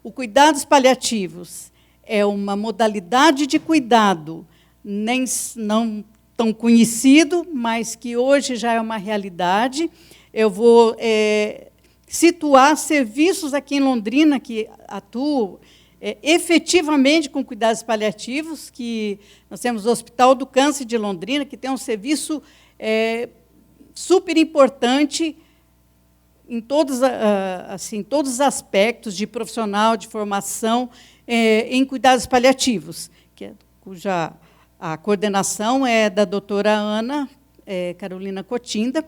O cuidados paliativos é uma modalidade de cuidado não tão conhecido, mas que hoje já é uma realidade. Eu vou situar serviços aqui em Londrina que atuam efetivamente com cuidados paliativos, que nós temos o Hospital do Câncer de Londrina, que tem um serviço super importante em todos os aspectos de profissional, de formação em cuidados paliativos, cuja a coordenação é da doutora Ana Carolina Cotinda,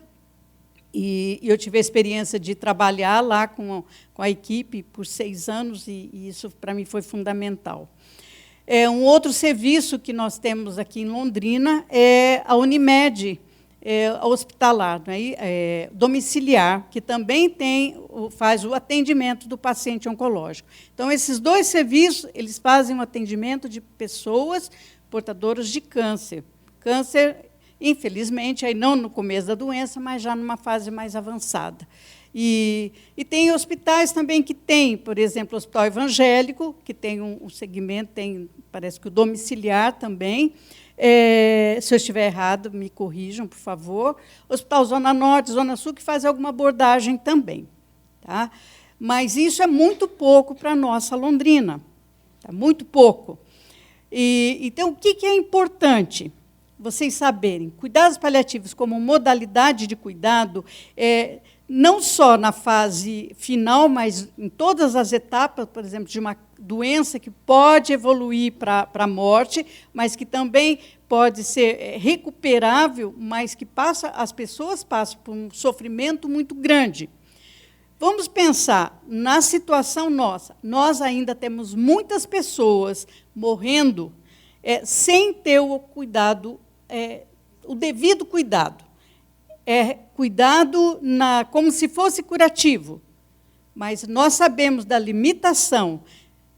e eu tive a experiência de trabalhar lá com a equipe por 6 anos, e isso, para mim, foi fundamental. Um outro serviço que nós temos aqui em Londrina é a Unimed, hospitalar, né, domiciliar, que também faz o atendimento do paciente oncológico. Então, esses 2 serviços, eles fazem o atendimento de pessoas portadoras de câncer. Câncer, infelizmente, aí não no começo da doença, mas já numa fase mais avançada. E tem hospitais também que tem, por exemplo, o Hospital Evangélico, que tem um segmento, parece que o domiciliar também. Se eu estiver errado, me corrijam, por favor. Hospital Zona Norte, Zona Sul, que faz alguma abordagem também. Tá? Mas isso é muito pouco para a nossa Londrina. Tá? Muito pouco. Então, o que é importante vocês saberem? Cuidados paliativos como modalidade de cuidado, não só na fase final, mas em todas as etapas, por exemplo, de uma doença que pode evoluir para a morte, mas que também pode ser recuperável, mas que as pessoas passam por um sofrimento muito grande. Vamos pensar na situação nossa. Nós ainda temos muitas pessoas morrendo sem ter o cuidado, o devido cuidado. Cuidado como se fosse curativo. Mas nós sabemos da limitação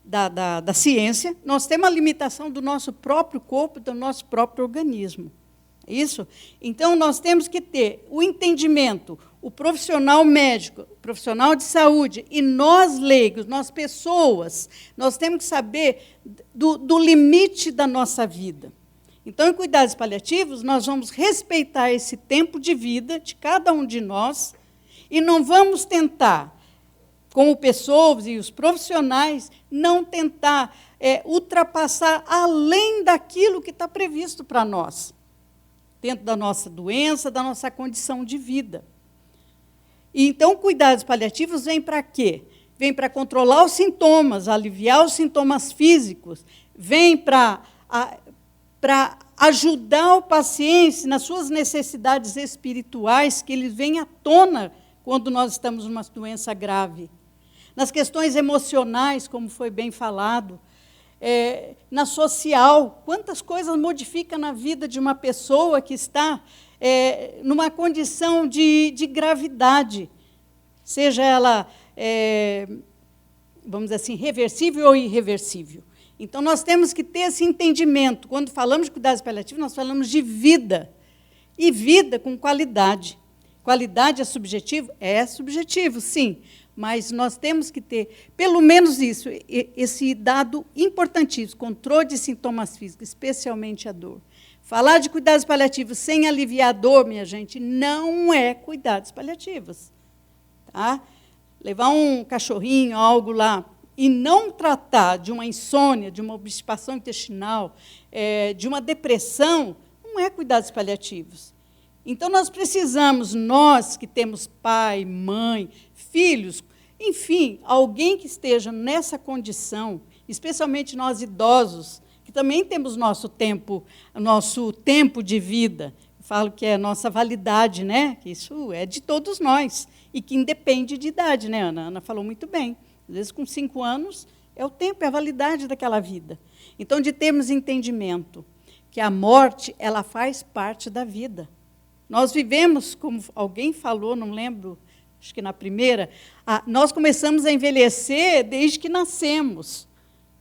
da ciência, nós temos a limitação do nosso próprio corpo, do nosso próprio organismo. Isso? Então, nós temos que ter o entendimento, o profissional médico, o profissional de saúde, e nós leigos, nós pessoas, nós temos que saber do limite da nossa vida. Então, em cuidados paliativos, nós vamos respeitar esse tempo de vida de cada um de nós e não vamos tentar, como pessoas e os profissionais, não tentar ultrapassar além daquilo que está previsto para nós, dentro da nossa doença, da nossa condição de vida. Então, cuidados paliativos vêm para quê? Vem para controlar os sintomas, aliviar os sintomas físicos, vem para ajudar o paciente nas suas necessidades espirituais, que eles vêm à tona quando nós estamos numa doença grave. Nas questões emocionais, como foi bem falado, na social, quantas coisas modifica na vida de uma pessoa que está numa condição de gravidade, seja ela, vamos dizer assim, reversível ou irreversível. Então, nós temos que ter esse entendimento. Quando falamos de cuidados paliativos, nós falamos de vida, e vida com qualidade. Qualidade é subjetivo? É subjetivo, sim, mas nós temos que ter, pelo menos isso, esse dado importantíssimo, controle de sintomas físicos, especialmente a dor. Falar de cuidados paliativos sem aliviar a dor, minha gente, não é cuidados paliativos. Tá? Levar um cachorrinho, algo lá, e não tratar de uma insônia, de uma obstipação intestinal, de uma depressão, não é cuidados paliativos. Então, nós precisamos, nós que temos pai, mãe, filhos, enfim, alguém que esteja nessa condição, especialmente nós idosos, que também temos nosso tempo de vida. Eu falo que é a nossa validade, né? Que isso é de todos nós, e que independe de idade, né, Ana? A Ana falou muito bem. Às vezes, com 5 anos, é o tempo, é a validade daquela vida. Então, de termos entendimento que a morte, ela faz parte da vida. Nós vivemos, como alguém falou, não lembro, acho que na primeira, nós começamos a envelhecer desde que nascemos.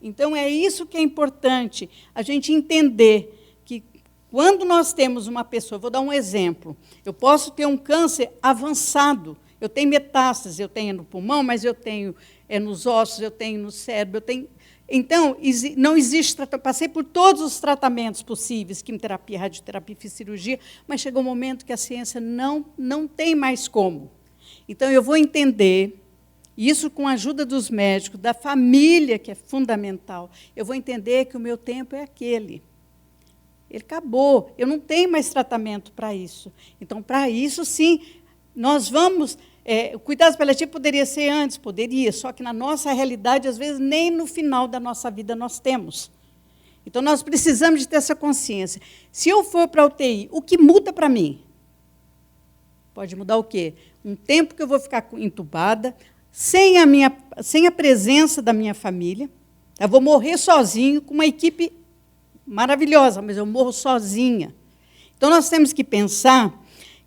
Então, é isso que é importante, a gente entender que, quando nós temos uma pessoa, vou dar um exemplo, eu posso ter um câncer avançado, eu tenho metástase, eu tenho no pulmão, mas eu tenho é nos ossos, eu tenho no cérebro, eu tenho... Então, não existe... Passei por todos os tratamentos possíveis, quimioterapia, radioterapia, fiz cirurgia, mas chegou um momento que a ciência não tem mais como. Então, eu vou entender, isso com a ajuda dos médicos, da família, que é fundamental, eu vou entender que o meu tempo é aquele. Ele acabou, eu não tenho mais tratamento para isso. Então, para isso, sim, nós vamos... o cuidado paliativo poderia ser antes, poderia, só que na nossa realidade, às vezes, nem no final da nossa vida nós temos. Então, nós precisamos de ter essa consciência. Se eu for para a UTI, o que muda para mim? Pode mudar o quê? Um tempo que eu vou ficar entubada, sem a presença da minha família, eu vou morrer sozinho, com uma equipe maravilhosa, mas eu morro sozinha. Então, nós temos que pensar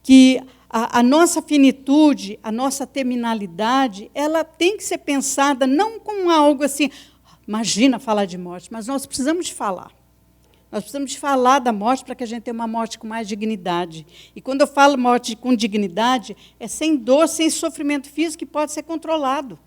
que a nossa finitude, a nossa terminalidade, ela tem que ser pensada não como algo assim, imagina falar de morte, mas nós precisamos de falar. Nós precisamos de falar da morte para que a gente tenha uma morte com mais dignidade. E quando eu falo morte com dignidade, é sem dor, sem sofrimento físico, que pode ser controlado.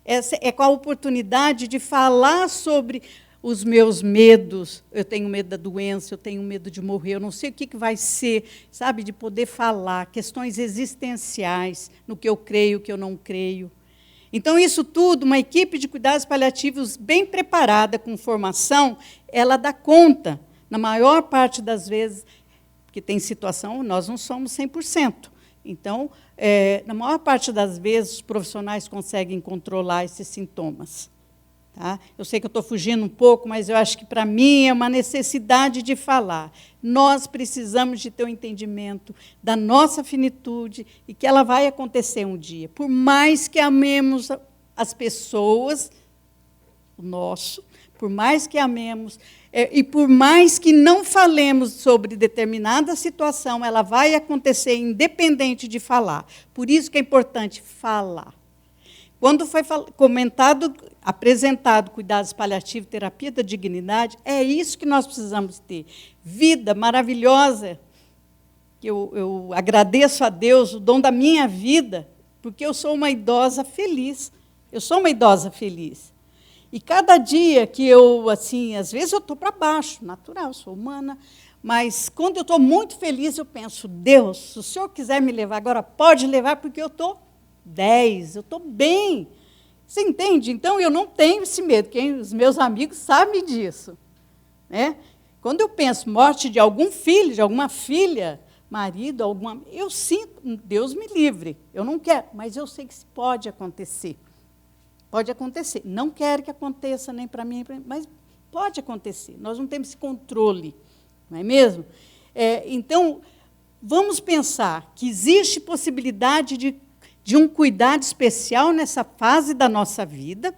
É com a oportunidade de falar sobre os meus medos, eu tenho medo da doença, eu tenho medo de morrer, eu não sei o que vai ser, sabe, de poder falar, questões existenciais, no que eu creio, o que eu não creio. Então, isso tudo, uma equipe de cuidados paliativos bem preparada, com formação, ela dá conta, na maior parte das vezes, porque tem situação, nós não somos 100%. Então, na maior parte das vezes, os profissionais conseguem controlar esses sintomas. Tá? Eu sei que eu estou fugindo um pouco, mas eu acho que, para mim, é uma necessidade de falar. Nós precisamos de ter o entendimento da nossa finitude e que ela vai acontecer um dia. Por mais que amemos as pessoas, o nosso, por mais que amemos, e por mais que não falemos sobre determinada situação, ela vai acontecer independente de falar. Por isso que é importante falar. Quando foi apresentado cuidados paliativos, terapia da dignidade, é isso que nós precisamos ter. Vida maravilhosa, que eu agradeço a Deus o dom da minha vida, porque eu sou uma idosa feliz. Eu sou uma idosa feliz. E cada dia que eu, assim, às vezes eu estou para baixo, natural, sou humana, mas quando eu estou muito feliz, eu penso, Deus, se o Senhor quiser me levar agora, pode levar, porque eu estou 10, eu estou bem. Você entende? Então, eu não tenho esse medo. Os meus amigos sabem disso. Né? Quando eu penso morte de algum filho, de alguma filha, marido, eu sinto, Deus me livre. Eu não quero, mas eu sei que isso pode acontecer. Pode acontecer. Não quero que aconteça nem para mim, mas pode acontecer. Nós não temos esse controle, não é mesmo? Então, vamos pensar que existe possibilidade de um cuidado especial nessa fase da nossa vida,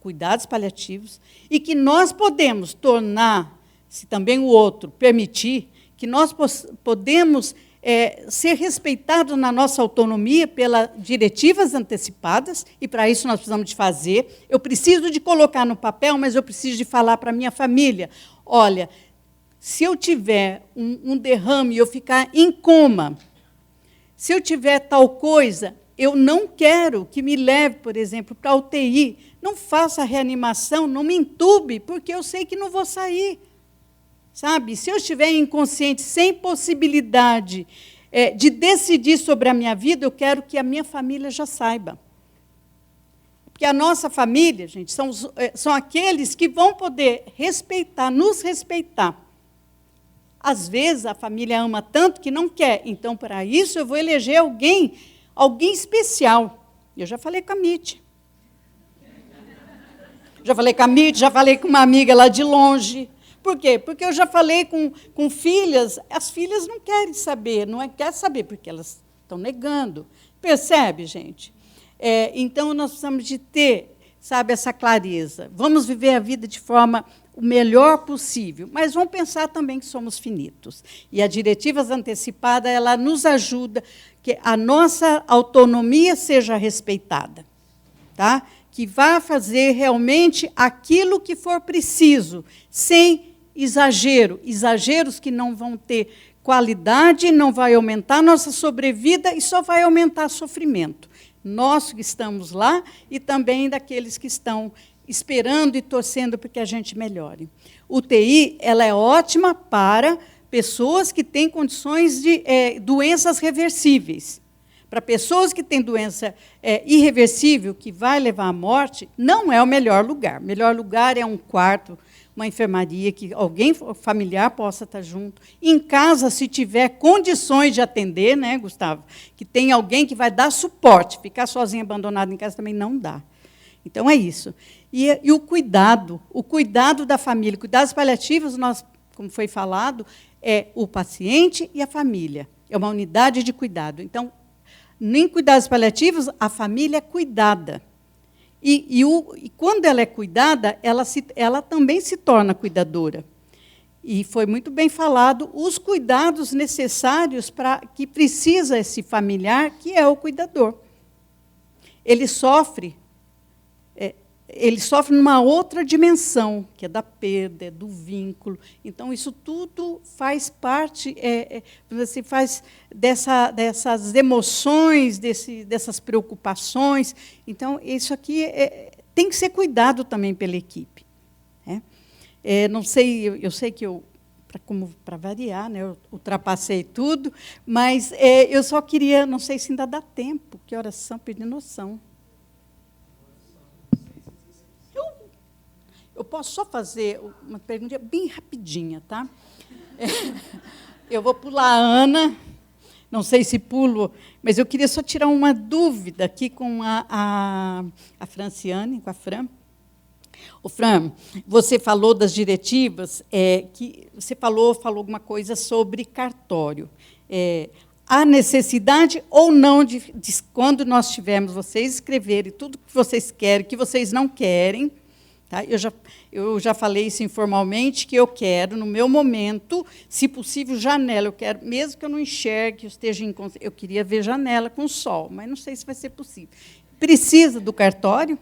cuidados paliativos, e que nós podemos tornar, se também o outro permitir, que nós podemos ser respeitados na nossa autonomia pelas diretivas antecipadas, e para isso nós precisamos de fazer. Eu preciso de colocar no papel, mas eu preciso de falar para a minha família, olha, se eu tiver um derrame e eu ficar em coma, se eu tiver tal coisa, eu não quero que me leve, por exemplo, para a UTI. Não faça a reanimação, não me entube, porque eu sei que não vou sair. Sabe? Se eu estiver inconsciente, sem possibilidade de decidir sobre a minha vida, eu quero que a minha família já saiba. Porque a nossa família, gente, são aqueles que vão poder respeitar, nos respeitar. Às vezes, a família ama tanto que não quer. Então, para isso, eu vou eleger alguém especial. Eu já falei com a Mite. Já falei com uma amiga lá de longe. Por quê? Porque eu já falei com filhas, as filhas não querem saber, querem saber, porque elas estão negando. Percebe, gente? Então, nós precisamos de ter, sabe, essa clareza. Vamos viver a vida de forma o melhor possível, mas vamos pensar também que somos finitos. E a diretivas antecipada, ela nos ajuda que a nossa autonomia seja respeitada, tá? Que vá fazer realmente aquilo que for preciso, sem exageros que não vão ter qualidade, não vai aumentar a nossa sobrevida e só vai aumentar o sofrimento. nós que estamos lá e também daqueles que estão esperando e torcendo para que a gente melhore. UTI ela é ótima para pessoas que têm condições de doenças reversíveis. Para pessoas que têm doença irreversível, que vai levar à morte, não é o melhor lugar. O melhor lugar é um quarto, uma enfermaria, que alguém familiar possa estar junto. Em casa, se tiver condições de atender, né, Gustavo, que tem alguém que vai dar suporte. Ficar sozinho, abandonado em casa também não dá. Então, é isso. E o cuidado da família. Cuidados paliativos, nós, como foi falado, é o paciente e a família. É uma unidade de cuidado. Então, em cuidados paliativos, a família é cuidada. E quando ela é cuidada, ela também se torna cuidadora. E foi muito bem falado os cuidados necessários para que precisa esse familiar, que é o cuidador. Ele sofre numa outra dimensão, que é da perda, é do vínculo. Então, isso tudo faz parte, faz dessas emoções, dessas preocupações. Então, isso aqui tem que ser cuidado também pela equipe. Não sei, eu sei que para variar, né, eu ultrapassei tudo, mas eu só queria, não sei se ainda dá tempo, que horas são, perdi noção. Eu posso só fazer uma pergunta bem rapidinha, tá? Eu vou pular a Ana, não sei se pulo, mas eu queria só tirar uma dúvida aqui com a Franciane, com a Fran. O Fran, você falou das diretivas, que você falou alguma coisa sobre cartório. Há necessidade ou não de quando nós tivermos, vocês escreverem tudo que vocês querem, que vocês não querem. Tá? Eu já falei isso informalmente, que eu quero, no meu momento, se possível, janela. Eu quero, mesmo que eu não enxergue, eu queria ver janela com sol, mas não sei se vai ser possível. Precisa do cartório?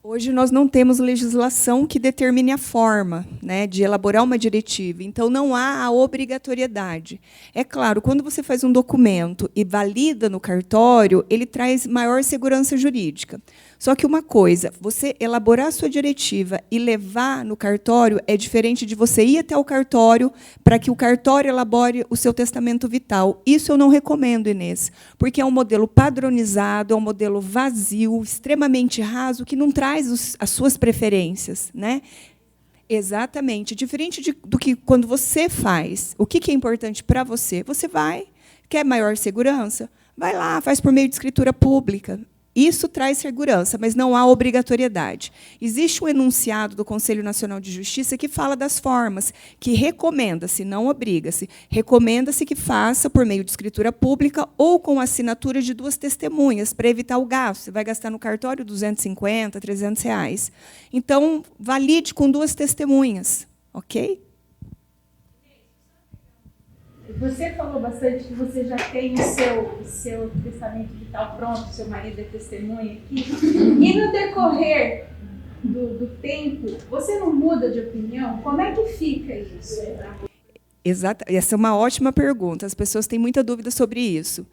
Hoje nós não temos legislação que determine a forma, né, de elaborar uma diretiva. Então, não há a obrigatoriedade. É claro, quando você faz um documento e valida no cartório, ele traz maior segurança jurídica. Só que uma coisa, você elaborar a sua diretiva e levar no cartório é diferente de você ir até o cartório para que o cartório elabore o seu testamento vital. Isso eu não recomendo, Inês, porque é um modelo padronizado, é um modelo vazio, extremamente raso, que não traz as suas preferências, né? Exatamente. Diferente do que quando você faz. O que é importante para você? Você vai, quer maior segurança? Vai lá, faz por meio de escritura pública. Isso traz segurança, mas não há obrigatoriedade. Existe um enunciado do Conselho Nacional de Justiça que fala das formas, que recomenda-se, não obriga-se, recomenda-se que faça por meio de escritura pública ou com assinatura de 2 testemunhas, para evitar o gasto. Você vai gastar no cartório R$250, R$300. Então, valide com 2 testemunhas, ok? Você falou bastante que você já tem o seu testamento vital pronto, seu marido é testemunha aqui. E no decorrer do tempo, você não muda de opinião? Como é que fica isso? Exato. Essa é uma ótima pergunta. As pessoas têm muita dúvida sobre isso.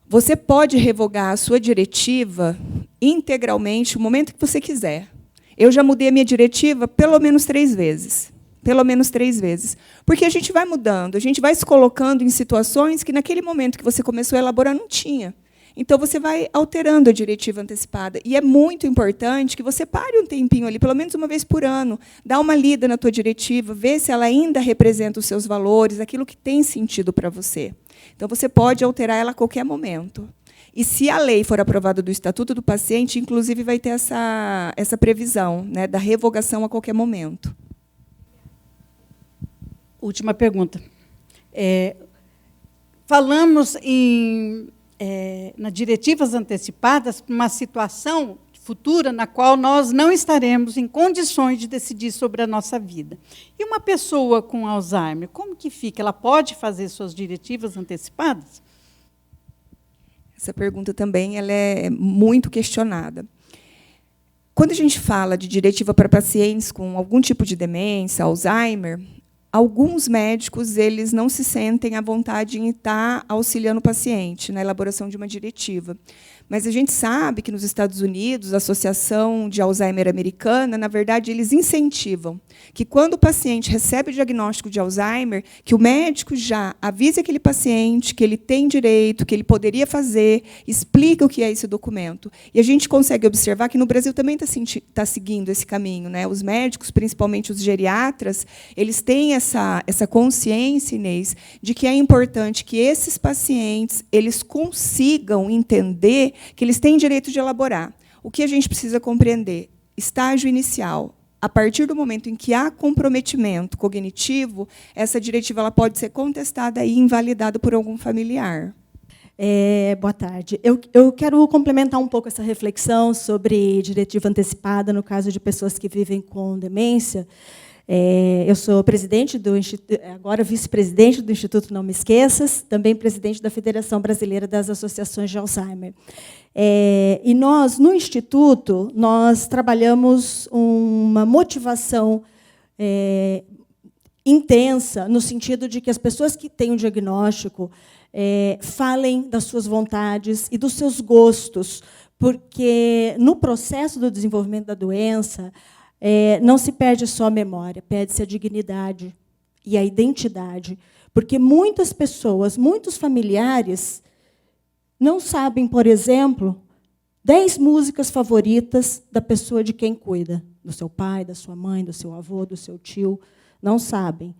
Você pode revogar a sua diretiva integralmente no momento que você quiser. Eu já mudei a minha diretiva pelo menos 3 vezes. Pelo menos 3 vezes. Porque a gente vai mudando, a gente vai se colocando em situações que, naquele momento que você começou a elaborar, não tinha. Então, você vai alterando a diretiva antecipada. E é muito importante que você pare um tempinho ali, pelo menos uma vez por ano, dá uma lida na tua diretiva, vê se ela ainda representa os seus valores, aquilo que tem sentido para você. Então, você pode alterar ela a qualquer momento. E, se a lei for aprovada do Estatuto do Paciente, inclusive, vai ter essa previsão, né, da revogação a qualquer momento. Última pergunta. Falamos nas diretivas antecipadas para uma situação futura na qual nós não estaremos em condições de decidir sobre a nossa vida. E uma pessoa com Alzheimer, como que fica? Ela pode fazer suas diretivas antecipadas? Essa pergunta também ela é muito questionada. Quando a gente fala de diretiva para pacientes com algum tipo de demência, Alzheimer, alguns médicos eles não se sentem à vontade em estar auxiliando o paciente na elaboração de uma diretiva. Mas a gente sabe que nos Estados Unidos, a Associação de Alzheimer Americana, na verdade, eles incentivam que, quando o paciente recebe o diagnóstico de Alzheimer, que o médico já avise aquele paciente que ele tem direito, que ele poderia fazer, explica o que é esse documento. E a gente consegue observar que no Brasil também está seguindo esse caminho, né? Os médicos, principalmente os geriatras, eles têm essa consciência, Inês, de que é importante que esses pacientes eles consigam entender que eles têm direito de elaborar. O que a gente precisa compreender? Estágio inicial. A partir do momento em que há comprometimento cognitivo, essa diretiva ela pode ser contestada e invalidada por algum familiar. Boa tarde. Eu quero complementar um pouco essa reflexão sobre diretiva antecipada no caso de pessoas que vivem com demência. Eu sou presidente do agora vice-presidente do Instituto Não Me Esqueças, também presidente da Federação Brasileira das Associações de Alzheimer. E nós, no Instituto, nós trabalhamos uma motivação intensa, no sentido de que as pessoas que têm o diagnóstico falem das suas vontades e dos seus gostos, porque, no processo do desenvolvimento da doença, não se perde só a memória, perde-se a dignidade e a identidade. Porque muitas pessoas, muitos familiares, não sabem, por exemplo, 10 músicas favoritas da pessoa de quem cuida, do seu pai, da sua mãe, do seu avô, do seu tio, não sabem.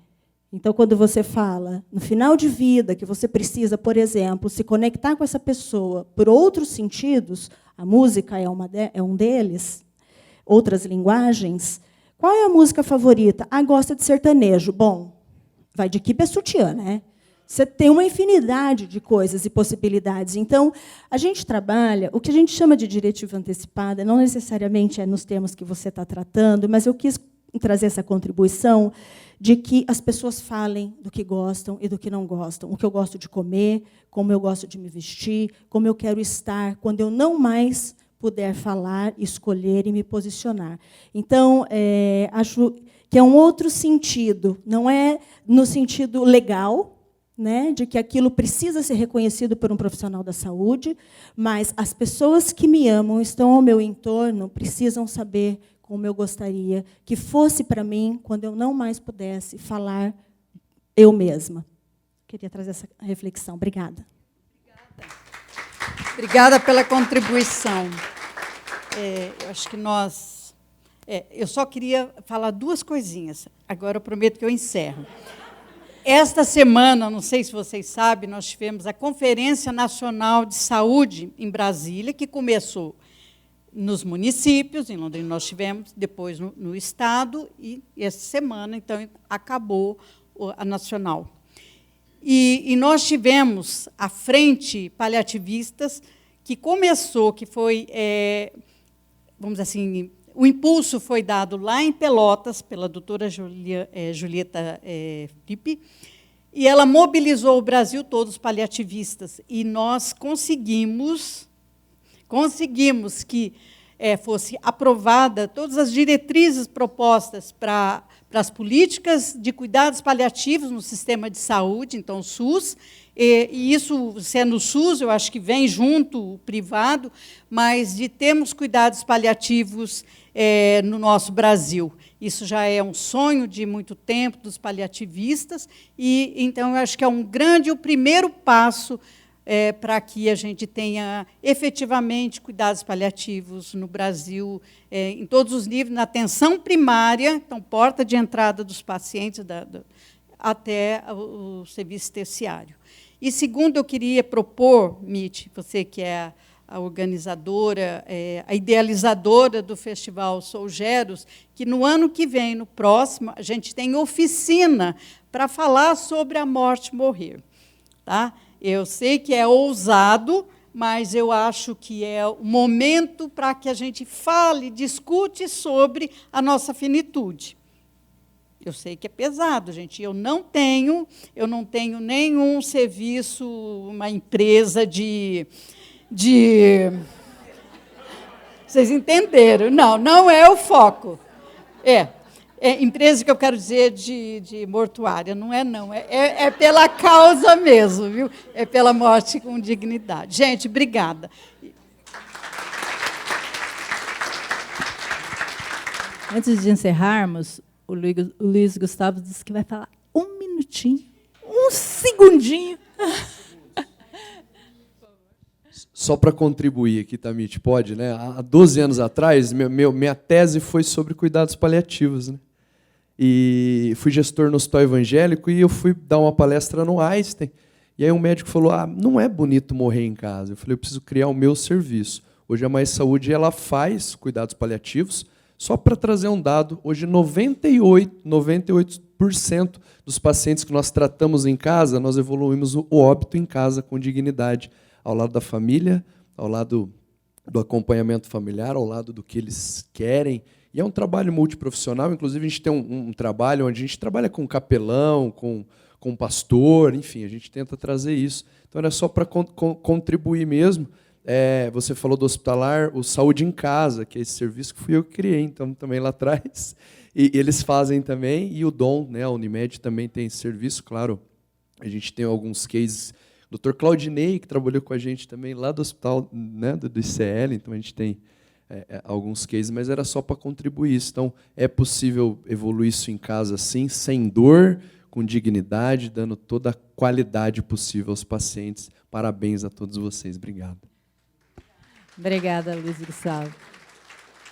Então, quando você fala, no final de vida, que você precisa, por exemplo, se conectar com essa pessoa por outros sentidos, a música é um deles, outras linguagens. Qual é a música favorita? Gosta de sertanejo. Bom, vai de quibe a sutiã, né? Você tem uma infinidade de coisas e possibilidades. Então, a gente trabalha, o que a gente chama de diretiva antecipada, não necessariamente é nos termos que você está tratando, mas eu quis trazer essa contribuição de que as pessoas falem do que gostam e do que não gostam. O que eu gosto de comer, como eu gosto de me vestir, como eu quero estar quando eu não mais puder falar, escolher e me posicionar. Então, acho que é um outro sentido, não é no sentido legal, né, de que aquilo precisa ser reconhecido por um profissional da saúde, mas as pessoas que me amam, estão ao meu entorno, precisam saber como eu gostaria que fosse para mim quando eu não mais pudesse falar eu mesma. Queria trazer essa reflexão. Obrigada. Obrigada pela contribuição. Eu acho que nós... eu só queria falar 2 coisinhas. Agora eu prometo que eu encerro. Esta semana, não sei se vocês sabem, nós tivemos a Conferência Nacional de Saúde em Brasília, que começou nos municípios, em Londrina nós tivemos, depois no Estado, e essa semana, então, acabou a nacional. E nós tivemos à frente paliativistas que começou, que foi, vamos dizer assim, o impulso foi dado lá em Pelotas, pela doutora Julieta Pipe, e ela mobilizou o Brasil todo, os paliativistas, e nós conseguimos que fosse aprovada todas as diretrizes propostas para as políticas de cuidados paliativos no sistema de saúde, então, o SUS, e isso, sendo o SUS, eu acho que vem junto o privado, mas de termos cuidados paliativos no nosso Brasil. Isso já é um sonho de muito tempo dos paliativistas, e então eu acho que é o primeiro passo para que a gente tenha efetivamente cuidados paliativos no Brasil, em todos os níveis, na atenção primária, então, porta de entrada dos pacientes, até o serviço terciário. E, segundo, eu queria propor, Mitty, você que é a organizadora, a idealizadora do Festival Solgeros, que no ano que vem, no próximo, a gente tem oficina para falar sobre a morte e morrer. Tá? Eu sei que é ousado, mas eu acho que é o momento para que a gente fale, discute sobre a nossa finitude. Eu sei que é pesado, gente. Eu não tenho nenhum serviço, uma empresa de... Vocês entenderam? Não é o foco. Empresa que eu quero dizer de mortuária, não é não, é pela causa mesmo, viu? É pela morte com dignidade. Gente, obrigada. Antes de encerrarmos, o Luiz Gustavo disse que vai falar um minutinho, um segundinho. Só para contribuir aqui, Tamit, pode, né? Há 12 anos atrás, minha tese foi sobre cuidados paliativos, né? E fui gestor no Hospital Evangélico e eu fui dar uma palestra no Einstein. E aí um médico falou, não é bonito morrer em casa. Eu falei, eu preciso criar o meu serviço. Hoje a Mais Saúde ela faz cuidados paliativos. Só para trazer um dado, hoje 98% dos pacientes que nós tratamos em casa, nós evoluímos o óbito em casa com dignidade, ao lado da família, ao lado do acompanhamento familiar, ao lado do que eles querem. E é um trabalho multiprofissional, inclusive a gente tem um trabalho onde a gente trabalha com capelão, com pastor, enfim, a gente tenta trazer isso. Então era só para contribuir mesmo. Você falou do hospitalar, o Saúde em Casa, que é esse serviço que fui eu que criei, então também lá atrás. E eles fazem também, e o Dom, né, a Unimed também tem esse serviço, claro. A gente tem alguns cases. O Dr. Claudinei, que trabalhou com a gente também lá do hospital, né, do ICL, então a gente tem alguns cases, mas era só para contribuir isso. Então, é possível evoluir isso em casa, sim, sem dor, com dignidade, dando toda a qualidade possível aos pacientes. Parabéns a todos vocês. Obrigado. Obrigada, Luiz Gustavo.